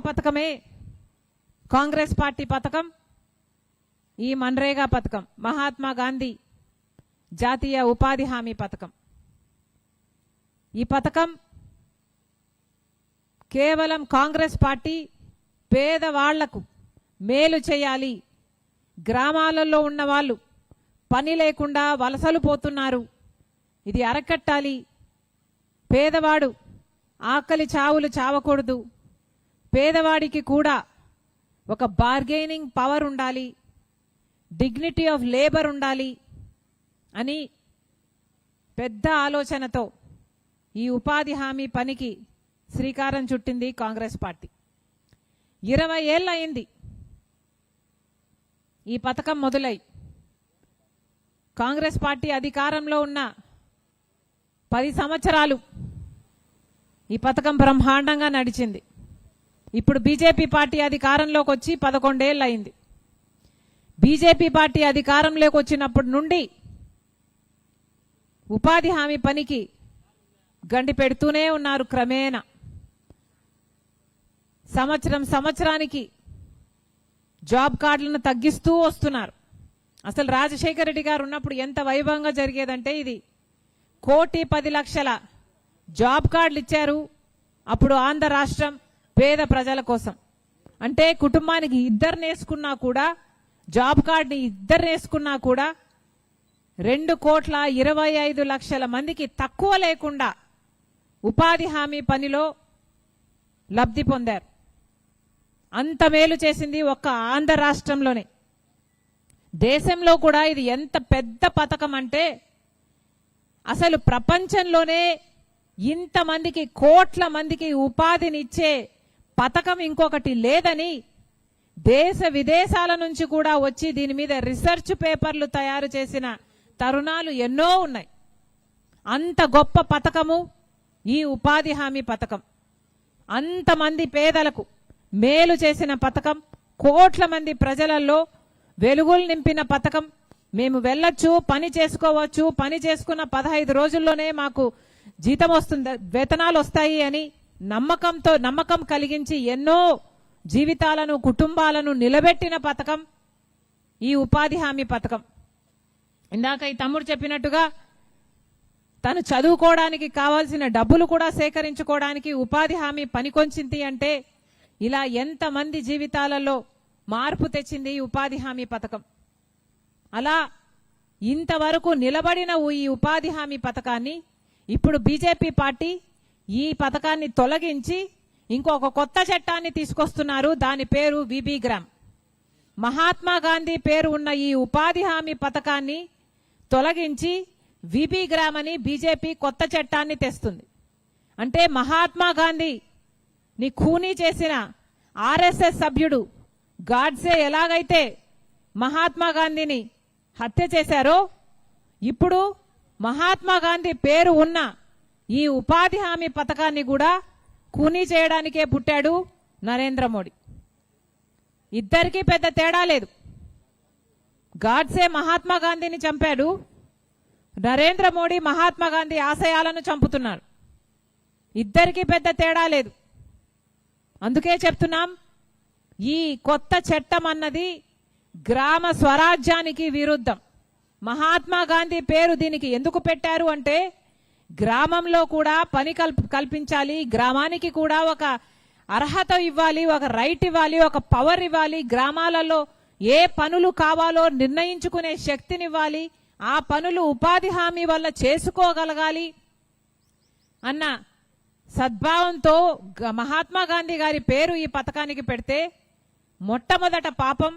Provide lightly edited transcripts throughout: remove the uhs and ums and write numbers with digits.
పథకమే కాంగ్రెస్ పార్టీ పథకం, ఈ మన్రేగా పథకం, మహాత్మా గాంధీ జాతీయ ఉపాధి హామీ పథకం. ఈ పథకం కేవలం కాంగ్రెస్ పార్టీ పేదవాళ్లకు మేలు చేయాలి, గ్రామాలలో ఉన్న వాళ్ళు పని లేకుండా వలసలు పోతున్నారు, ఇది అరకట్టాలి, పేదవాడు ఆకలి చావులు చావకూడదు, పేదవాడికి కూడా ఒక బార్గెనింగ్ పవర్ ఉండాలి, డిగ్నిటీ ఆఫ్ లేబర్ ఉండాలి అని పెద్ద ఆలోచనతో ఈ ఉపాధి హామీ పనికి శ్రీకారం చుట్టింది కాంగ్రెస్ పార్టీ. 20 ఏళ్ళు అయింది ఈ పథకం మొదలై. కాంగ్రెస్ పార్టీ అధికారంలో ఉన్న 10 సంవత్సరాలు ఈ పథకం బ్రహ్మాండంగా నడిచింది. ఇప్పుడు బీజేపీ పార్టీ అధికారంలోకి వచ్చి 11 ఏళ్ళు అయింది. బీజేపీ పార్టీ అధికారంలోకి వచ్చినప్పటి నుండి ఉపాధి హామీ పనికి గండి పెడుతూనే ఉన్నారు. క్రమేణా సంవత్సరానికి జాబ్ కార్డులను తగ్గిస్తూ వస్తున్నారు. అసలు రాజశేఖర రెడ్డి గారు ఉన్నప్పుడు ఎంత వైభవంగా జరిగేదంటే, ఇది 1,10,00,000 జాబ్ కార్డులు ఇచ్చారు. అప్పుడు ఆంధ్ర రాష్ట్రం పేద ప్రజల కోసం, అంటే కుటుంబానికి 2 నేసుకున్నా కూడా, జాబ్ కార్డుని 2 నేసుకున్నా కూడా 2,25,00,000 మందికి తక్కువ లేకుండా ఉపాధి హామీ పనిలో లబ్ధి పొందారు. అంత మేలు చేసింది ఒక్క ఆంధ్ర రాష్ట్రంలోనే. దేశంలో కూడా ఇది ఎంత పెద్ద పథకం అంటే, అసలు ప్రపంచంలోనే ఇంతమందికి, కోట్ల మందికి ఉపాధినిచ్చే పథకం ఇంకొకటి లేదని దేశ విదేశాల నుంచి కూడా వచ్చి దీని మీద రీసెర్చ్ పేపర్లు తయారు చేసిన తరుణాలు ఎన్నో ఉన్నాయి. అంత గొప్ప పథకము ఈ ఉపాధి హామీ పథకం. అంతమంది పేదలకు మేలు చేసిన పథకం, కోట్ల మంది ప్రజలలో వెలుగులు నింపిన పథకం. మేము వెళ్ళొచ్చు, పని చేసుకోవచ్చు, పని చేసుకున్న 15 రోజుల్లోనే మాకు జీతం వస్తుంది, వేతనాలు వస్తాయి అని నమ్మకం కలిగించి ఎన్నో జీవితాలను, కుటుంబాలను నిలబెట్టిన పథకం ఈ ఉపాధి హామీ పథకం. ఇందాక ఈ తమ్ముడు చెప్పినట్టుగా తను చదువుకోవడానికి కావాల్సిన డబ్బులు కూడా సేకరించుకోవడానికి ఉపాధి హామీ పనికొంచింది అంటే, ఇలా ఎంతమంది జీవితాలలో మార్పు తెచ్చింది ఈ ఉపాధి హామీ పథకం. అలా ఇంతవరకు నిలబడిన ఈ ఉపాధి హామీ పథకాన్ని ఇప్పుడు బీజేపీ పార్టీ ఈ పథకాన్ని తొలగించి ఇంకొక కొత్త చట్టాన్ని తీసుకొస్తున్నారు. దాని పేరు విబి గ్రామ్. మహాత్మా గాంధీ పేరు ఉన్న ఈ ఉపాధి హామీ పథకాన్ని తొలగించి విబి గ్రామ్ అని బీజేపీ కొత్త చట్టాన్ని తెస్తుంది. అంటే మహాత్మా గాంధీ ని ఖూనీ చేసిన ఆర్ఎస్ఎస్ సభ్యుడు గాడ్సే ఎలాగైతే మహాత్మా గాంధీని హత్య చేశారో, ఇప్పుడు మహాత్మా గాంధీ పేరు ఉన్న ఈ ఉపాధి హామీ పథకాన్ని కూడా ఖూనీ చేయడానికే పుట్టాడు నరేంద్ర మోడీ. ఇద్దరికీ పెద్ద తేడా లేదు. గాడ్సే మహాత్మా గాంధీని చంపాడు, నరేంద్ర మోడీ మహాత్మా గాంధీ ఆశయాలను చంపుతున్నారు. ఇద్దరికీ పెద్ద తేడా లేదు. అందుకే చెప్తున్నాం, ఈ కొత్త చట్టం అన్నది గ్రామ స్వరాజ్యానికి విరుద్ధం. మహాత్మా గాంధీ పేరు దీనికి ఎందుకు పెట్టారు అంటే, గ్రామంలో కూడా పని కల్పించాలి, గ్రామానికి కూడా ఒక అర్హత ఇవ్వాలి, ఒక రైట్ ఇవ్వాలి, ఒక పవర్ ఇవ్వాలి, గ్రామాలలో ఏ పనులు కావాలో నిర్ణయించుకునే శక్తినివ్వాలి, ఆ పనులు ఉపాధి హామీ వల్ల చేసుకోగలగాలి అన్న సద్భావంతో మహాత్మా గాంధీ గారి పేరు ఈ పథకానికి పెడితే, మొట్టమొదట పాపం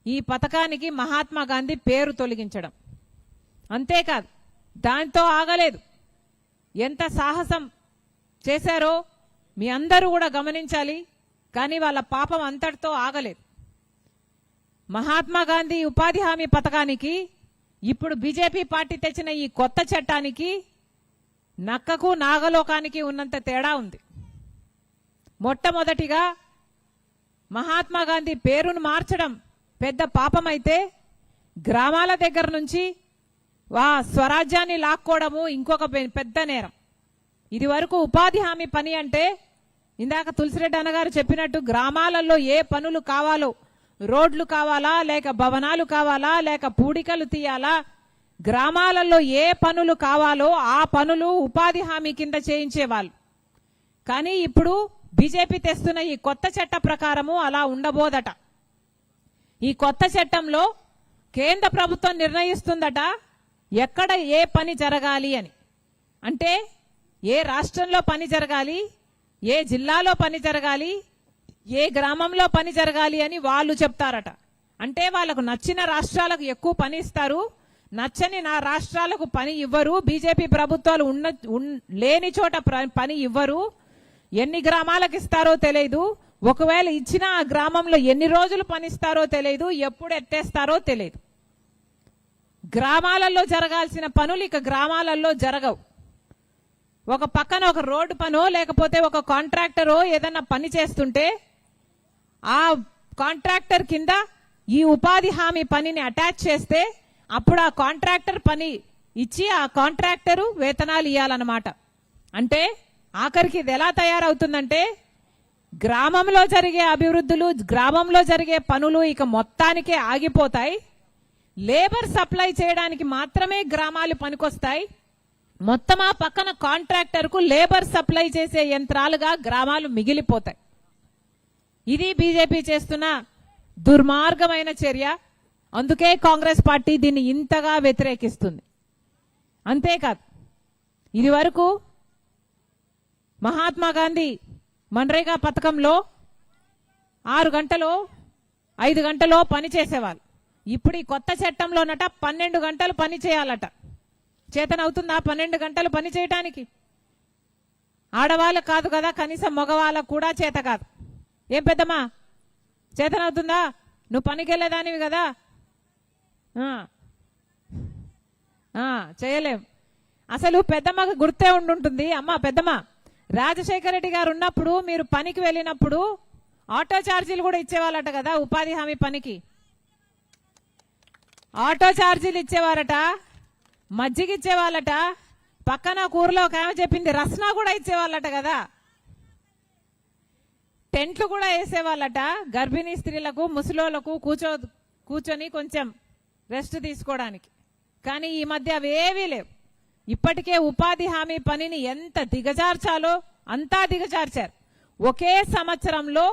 ఈ పథకానికి మహాత్మా గాంధీ పేరు తొలగించడం. అంతేకాదు, దాంతో ఆగలేదు. ఎంత సాహసం చేశారో మీ అందరూ కూడా గమనించాలి. కానీ వాళ్ళ పాపం అంతటితో ఆగలేదు. మహాత్మా గాంధీ ఉపాధి హామీ పథకానికి ఇప్పుడు బీజేపీ పార్టీ తెచ్చిన ఈ కొత్త చట్టానికి నక్కకు నాగలోకానికి ఉన్నంత తేడా ఉంది. మొట్టమొదటిగా మహాత్మా గాంధీ పేరును మార్చడం పెద్ద పాపమైతే, గ్రామాల దగ్గర నుంచి స్వరాజ్యాన్ని లాక్కోవడము ఇంకొక పెద్ద నేరం. ఇది వరకు ఉపాధి హామీ పని అంటే ఇందాక తులసిరెడ్డి అన్నగారు చెప్పినట్టు గ్రామాలలో ఏ పనులు కావాలో, రోడ్లు కావాలా, లేక భవనాలు కావాలా, లేక పూడికలు తీయాలా, గ్రామాలలో ఏ పనులు కావాలో ఆ పనులు ఉపాధి హామీ కింద చేయించేవాళ్ళు. కానీ ఇప్పుడు బీజేపీ తెస్తున్న ఈ కొత్త చట్ట ప్రకారము అలా ఉండబోదట. ఈ కొత్త చట్టంలో కేంద్ర ప్రభుత్వం నిర్ణయిస్తుందట ఎక్కడ ఏ పని జరగాలి అని. అంటే ఏ రాష్ట్రంలో పని జరగాలి, ఏ జిల్లాలో పని జరగాలి, ఏ గ్రామంలో పని జరగాలి అని వాళ్ళు చెప్తారట. అంటే వాళ్ళకు నచ్చిన రాష్ట్రాలకు ఎక్కువ పని ఇస్తారు, నచ్చని నా రాష్ట్రాలకు పని ఇవ్వరు. బీజేపీ ప్రభుత్వాలు లేని చోట పని ఇవ్వరు. ఎన్ని గ్రామాలకు ఇస్తారో తెలియదు, ఒకవేళ ఇచ్చిన ఆ గ్రామంలో ఎన్ని రోజులు పనిస్తారో తెలియదు, ఎప్పుడు ఎత్తేస్తారో తెలియదు. గ్రామాలలో జరగాల్సిన పనులు ఇక గ్రామాలలో జరగవు. ఒక పక్కన ఒక రోడ్డు పనో లేకపోతే ఒక కాంట్రాక్టరో ఏదన్నా పని చేస్తుంటే ఆ కాంట్రాక్టర్ కింద ఈ ఉపాధి హామీ పనిని అటాచ్ చేస్తే అప్పుడు ఆ కాంట్రాక్టర్ పని ఇచ్చి ఆ కాంట్రాక్టరు వేతనాలు ఇవ్వాలన్నమాట. అంటే ఆఖరికి ఇది ఎలా తయారవుతుందంటే గ్రామంలో జరిగే అభివృద్ధులు, గ్రామంలో జరిగే పనులు ఇక మొత్తానికే ఆగిపోతాయి. లేబర్ సప్లై చేయడానికి మాత్రమే గ్రామాలు పనికొస్తాయి. మొత్తం ఆ పక్కన కాంట్రాక్టర్కు లేబర్ సప్లై చేసే యంత్రాలుగా గ్రామాలు మిగిలిపోతాయి. ఇది బీజేపీ చేస్తున్న దుర్మార్గమైన చర్య. అందుకే కాంగ్రెస్ పార్టీ దీన్ని ఇంతగా వ్యతిరేకిస్తుంది. అంతేకాదు, ఇది వరకు మహాత్మా గాంధీ మన్రేగా పథకంలో 6 గంటలో 5 గంటలో పని చేసేవాళ్ళు. ఇప్పుడు ఈ కొత్త చట్టంలోనట 12 గంటలు పని చేయాలట. చేతనవుతుందా 12 గంటలు పని చేయడానికి? ఆడవాళ్ళకు కాదు కదా, కనీసం మగవాళ్ళకు కూడా చేత కాదు. ఏం పెద్దమ్మా, చేతనవుతుందా? నువ్వు పనికి వెళ్ళేదానివి కదా. చేయలేం. అసలు పెద్దమ్మకు గుర్తే ఉండుంటుంది. అమ్మ పెద్దమ్మ, రాజశేఖర రెడ్డి గారు ఉన్నప్పుడు మీరు పనికి వెళ్ళినప్పుడు ఆటో ఛార్జీలు కూడా ఇచ్చేవాళ్ళట కదా. ఉపాధి హామీ పనికి ఆటో ఛార్జీలు ఇచ్చేవారట, మజ్జిగ ఇచ్చేవాళ్ళట, పక్కన కూరలో ఒక ఆమె చెప్పింది రస్నా కూడా ఇచ్చేవాళ్ళట కదా. టెంట్లు కూడా వేసేవాళ్ళట గర్భిణీ స్త్రీలకు, ముసలోళ్లకు కూర్చొని కొంచెం రెస్ట్ తీసుకోవడానికి. కానీ ఈ మధ్య అవేవీ లేవు. ఇప్పటికే ఉపాధి హామీ పనిని ఎంత దిగజార్చాలో అంతా దిగజార్చారు. ఒకే సంవత్సరంలో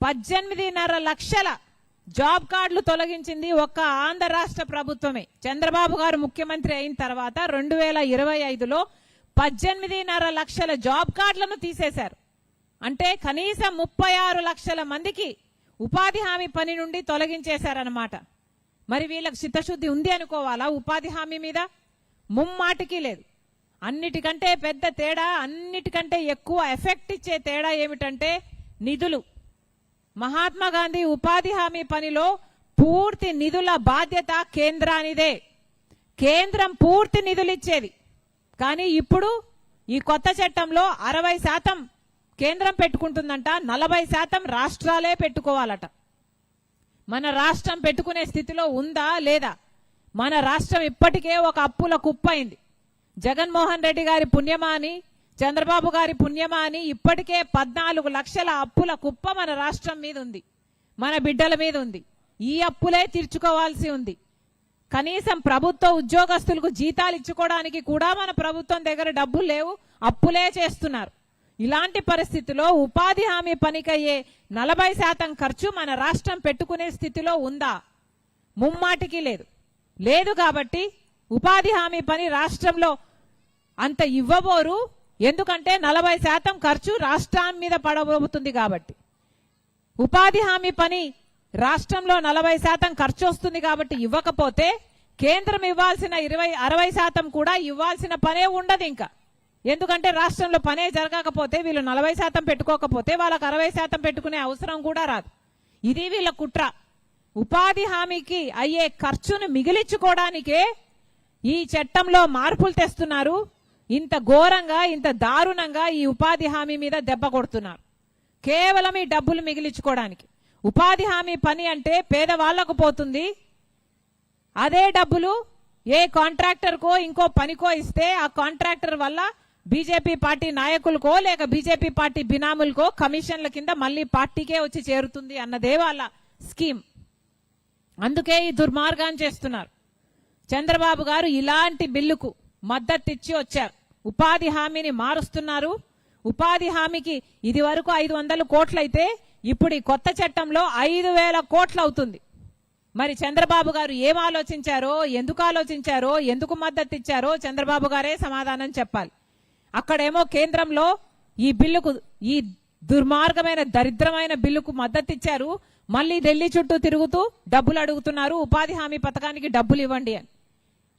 18.5 లక్షల జాబ్ కార్డులు తొలగించింది ఒక్క ఆంధ్ర రాష్ట్ర ప్రభుత్వమే. చంద్రబాబు గారు ముఖ్యమంత్రి అయిన తర్వాత 2025లో 18.5 లక్షల జాబ్ కార్డులను తీసేశారు. అంటే కనీసం 36 లక్షల మందికి ఉపాధి హామీ పని నుండి తొలగించేశారన్నమాట. మరి వీళ్ళకి చిత్తశుద్ధి ఉంది అనుకోవాలా ఉపాధి హామీ మీద? ముమ్మాటికి లేదు. అన్నిటికంటే పెద్ద తేడా, అన్నిటికంటే ఎక్కువ ఎఫెక్ట్ ఇచ్చే తేడా ఏమిటంటే నిధులు. మహాత్మా గాంధీ ఉపాధి హామీ పనిలో పూర్తి నిధుల బాధ్యత కేంద్రానిదే. కేంద్రం పూర్తి నిధులు ఇచ్చేది. కానీ ఇప్పుడు ఈ కొత్త చట్టంలో 60% కేంద్రం పెట్టుకుంటుందంట, 40% రాష్ట్రాలే పెట్టుకోవాలట. మన రాష్ట్రం పెట్టుకునే స్థితిలో ఉందా లేదా? మన రాష్ట్రం ఇప్పటికే ఒక అప్పుల కుప్పైంది. జగన్మోహన్ రెడ్డి గారి పుణ్యమా అని, చంద్రబాబు గారి పుణ్యమా అని ఇప్పటికే 14 లక్షల అప్పుల కుప్ప మన రాష్ట్రం మీద ఉంది, మన బిడ్డల మీద ఉంది. ఈ అప్పులే తీర్చుకోవాల్సి ఉంది. కనీసం ప్రభుత్వ ఉద్యోగస్తులకు జీతాలు ఇచ్చుకోవడానికి కూడా మన ప్రభుత్వం దగ్గర డబ్బులు లేవు, అప్పులే చేస్తున్నారు. ఇలాంటి పరిస్థితిలో ఉపాధి హామీ పనికయ్యే 40% ఖర్చు మన రాష్ట్రం పెట్టుకునే స్థితిలో ఉందా? ముమ్మాటికి లేదు. లేదు కాబట్టి ఉపాధి హామీ పని రాష్ట్రంలో అంత ఇవ్వబోరు. ఎందుకంటే 40% ఖర్చు రాష్ట్రం మీద పడబోతుంది కాబట్టి. ఉపాధి హామీ పని రాష్ట్రంలో 40% ఖర్చు వస్తుంది కాబట్టి ఇవ్వకపోతే కేంద్రం ఇవ్వాల్సిన 60% కూడా ఇవ్వాల్సిన పనే ఉండదు ఇంకా. ఎందుకంటే రాష్ట్రంలో పనే జరగకపోతే వీళ్ళు 40% పెట్టుకోకపోతే వాళ్ళకి 60% పెట్టుకునే అవసరం కూడా రాదు. ఇది వీళ్ళ కుట్ర. ఉపాధి హామీకి అయ్యే ఖర్చును మిగిలించుకోవడానికే ఈ చట్టంలో మార్పులు తెస్తున్నారు. ఇంత ఘోరంగా, ఇంత దారుణంగా ఈ ఉపాధి హామీ మీద దెబ్బ కొడుతున్నారు. కేవలం ఈ డబ్బులు మిగిలించుకోవడానికి. ఉపాధి హామీ పని అంటే పేదవాళ్లకు పోతుంది. అదే డబ్బులు ఏ కాంట్రాక్టర్కో ఇంకో పనికో ఇస్తే ఆ కాంట్రాక్టర్ వల్ల బీజేపీ పార్టీ నాయకులకో లేక బీజేపీ పార్టీ బినాములకో కమిషన్ల కింద మళ్ళీ పార్టీకే వచ్చి చేరుతుంది అన్నదే వాళ్ళ స్కీమ్. అందుకే ఈ దుర్మార్గాన్ని చేస్తున్నారు. చంద్రబాబు గారు ఇలాంటి బిల్లుకు మద్దతిచ్చి వచ్చారు. ఉపాధి హామీని మారుస్తున్నారు. ఉపాధి హామీకి ఇది వరకు 500 కోట్లయితే ఇప్పుడు ఈ కొత్త చట్టంలో 5,000 కోట్లు అవుతుంది. మరి చంద్రబాబు గారు ఏం ఆలోచించారో, ఎందుకు ఆలోచించారో, ఎందుకు మద్దతు ఇచ్చారో చంద్రబాబు గారే సమాధానం చెప్పాలి. అక్కడేమో కేంద్రంలో ఈ బిల్లుకు, ఈ దుర్మార్గమైన దరిద్రమైన బిల్లుకు మద్దతు ఇచ్చారు. మళ్ళీ ఢిల్లీ చుట్టూ తిరుగుతూ డబ్బులు అడుగుతున్నారు. ఉపాధి హామీ పథకానికి డబ్బులు ఇవ్వండి అని.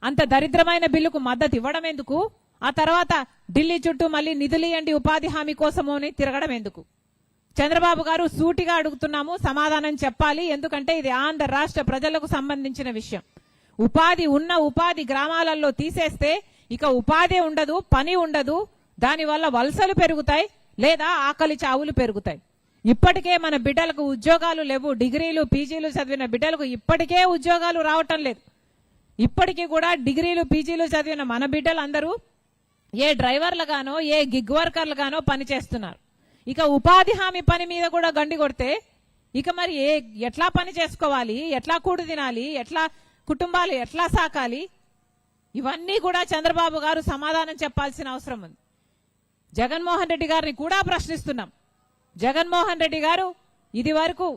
అంత దరిద్రమైన బిల్లుకు మద్దతు ఇవ్వడం ఎందుకు? ఆ తర్వాత ఢిల్లీ చుట్టూ మళ్ళీ నిధులు ఇవ్వండి ఉపాధి హామీ కోసము అని తిరగడం ఎందుకు? చంద్రబాబు గారు సూటిగా అడుగుతున్నాము, సమాధానం చెప్పాలి. ఎందుకంటే ఇది ఆంధ్ర రాష్ట్ర ప్రజలకు సంబంధించిన విషయం. ఉపాధి గ్రామాలలో తీసేస్తే ఇక ఉపాధి ఉండదు, పని ఉండదు. దానివల్ల వలసలు పెరుగుతాయి లేదా ఆకలి చావులు పెరుగుతాయి. ఇప్పటికే మన బిడ్డలకు ఉద్యోగాలు లేవు. డిగ్రీలు పీజీలు చదివిన బిడ్డలకు ఇప్పటికే ఉద్యోగాలు రావటం లేదు. ఇప్పటికీ కూడా డిగ్రీలు పీజీలు చదివిన మన బిడ్డలు అందరూ ఏ డ్రైవర్లుగానో ఏ గిగ్ వర్కర్లుగానో పనిచేస్తున్నారు. ఇక ఉపాధి హామీ పని మీద కూడా గండి కొడితే ఇక మరి ఎట్లా పని చేసుకోవాలి, ఎట్లా కూడు తినాలి, ఎట్లా కుటుంబాలు ఎట్లా సాకాలి? ఇవన్నీ కూడా చంద్రబాబు గారు సమాధానం చెప్పాల్సిన అవసరం ఉంది. జగన్మోహన్ రెడ్డి గారిని కూడా ప్రశ్నిస్తున్నాం. జగన్మోహన్ రెడ్డి గారు ఇది వరకు